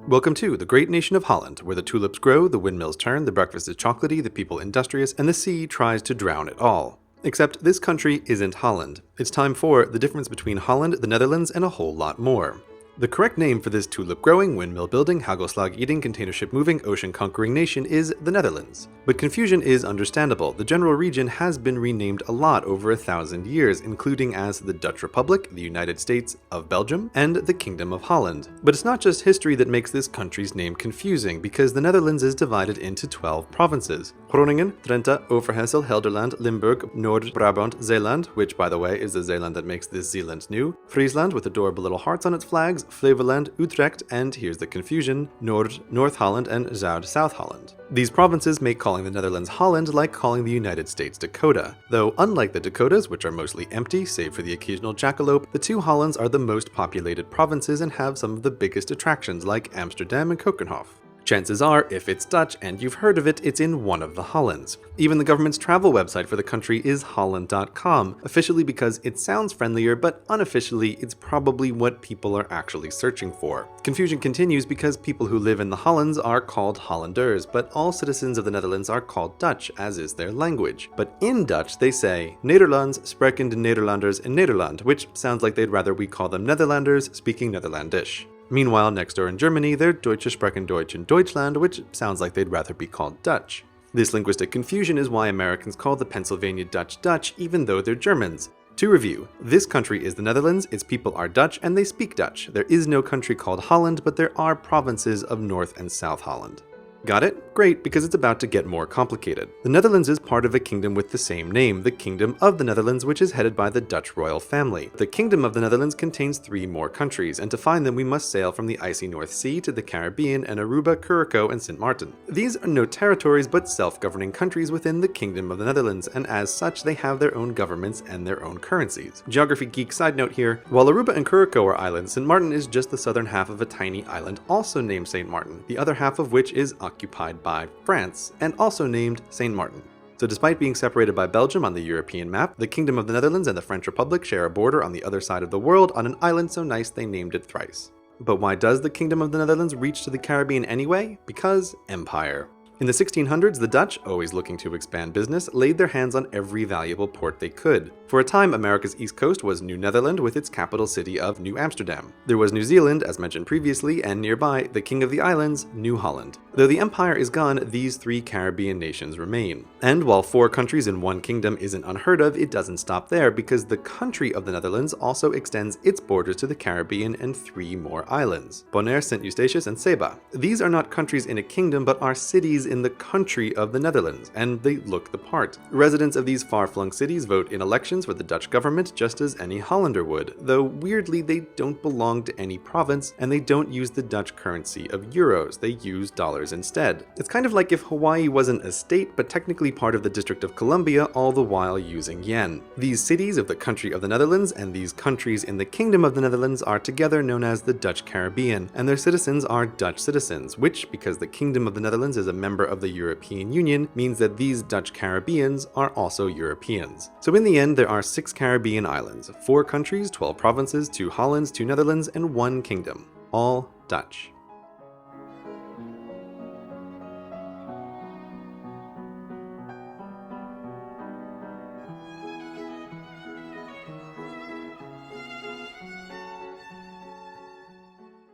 Welcome to the great nation of Holland, where the tulips grow, the windmills turn, the breakfast is chocolatey, the people industrious, and the sea tries to drown it all. Except this country isn't Holland. It's time for the difference between Holland, the Netherlands, and a whole lot more. The correct name for this tulip-growing, windmill-building, hagelslag-eating, container ship-moving, ocean-conquering nation is the Netherlands. But confusion is understandable. The general region has been renamed a lot over 1,000 years, including as the Dutch Republic, the United States of Belgium, and the Kingdom of Holland. But it's not just history that makes this country's name confusing, because the Netherlands is divided into 12 provinces. Groningen, Drenthe, Overijssel, Gelderland, Limburg, Noord-Brabant, Zeeland, which by the way is the Zeeland that makes this Zeeland new, Friesland with adorable little hearts on its flags, Flevoland, Utrecht, and here's the confusion, North Holland, and South Holland. These provinces make calling the Netherlands Holland like calling the United States Dakota. Though unlike the Dakotas, which are mostly empty, save for the occasional jackalope, the two Hollands are the most populated provinces and have some of the biggest attractions like Amsterdam and Keukenhof. Chances are, if it's Dutch and you've heard of it, it's in one of the Hollands. Even the government's travel website for the country is holland.com, officially because it sounds friendlier, but unofficially it's probably what people are actually searching for. Confusion continues because people who live in the Hollands are called Hollanders, but all citizens of the Netherlands are called Dutch, as is their language. But in Dutch they say, Nederlands spreken de Nederlanders in Nederland, which sounds like they'd rather we call them Netherlanders speaking Netherlandish. Meanwhile, next door in Germany, they're Deutsche sprechen Deutsch in Deutschland, which sounds like they'd rather be called Dutch. This linguistic confusion is why Americans call the Pennsylvania Dutch Dutch, even though they're Germans. To review, this country is the Netherlands, its people are Dutch, and they speak Dutch. There is no country called Holland, but there are provinces of North and South Holland. Got it? Great, because it's about to get more complicated. The Netherlands is part of a kingdom with the same name, the Kingdom of the Netherlands, which is headed by the Dutch royal family. The Kingdom of the Netherlands contains 3 more countries, and to find them we must sail from the icy North Sea to the Caribbean and Aruba, Curaçao, and Sint Maarten. These are no territories but self-governing countries within the Kingdom of the Netherlands, and as such they have their own governments and their own currencies. Geography geek side note here, while Aruba and Curaçao are islands, Sint Maarten is just the southern half of a tiny island also named St. Martin, the other half of which is occupied by France, and also named Saint Martin. So despite being separated by Belgium on the European map, the Kingdom of the Netherlands and the French Republic share a border on the other side of the world on an island so nice they named it thrice. But why does the Kingdom of the Netherlands reach to the Caribbean anyway? Because empire. In the 1600s, the Dutch, always looking to expand business, laid their hands on every valuable port they could. For a time, America's east coast was New Netherland with its capital city of New Amsterdam. There was New Zealand, as mentioned previously, and nearby, the King of the Islands, New Holland. Though the empire is gone, these 3 Caribbean nations remain. And while 4 countries in one kingdom isn't unheard of, it doesn't stop there, because the country of the Netherlands also extends its borders to the Caribbean and 3 more islands, Bonaire, St. Eustatius, and Saba. These are not countries in a kingdom, but are cities in the country of the Netherlands, and they look the part. Residents of these far-flung cities vote in elections for the Dutch government just as any Hollander would, though weirdly they don't belong to any province, and they don't use the Dutch currency of euros, they use dollars instead. It's kind of like if Hawaii wasn't a state, but technically part of the District of Columbia, all the while using yen. These cities of the country of the Netherlands and these countries in the Kingdom of the Netherlands are together known as the Dutch Caribbean, and their citizens are Dutch citizens, which, because the Kingdom of the Netherlands is a member of the European Union, means that these Dutch Caribbeans are also Europeans. So in the end, there are 6 Caribbean islands, 4 countries, 12 provinces, 2 Hollands, 2 Netherlands, and 1 kingdom. All Dutch.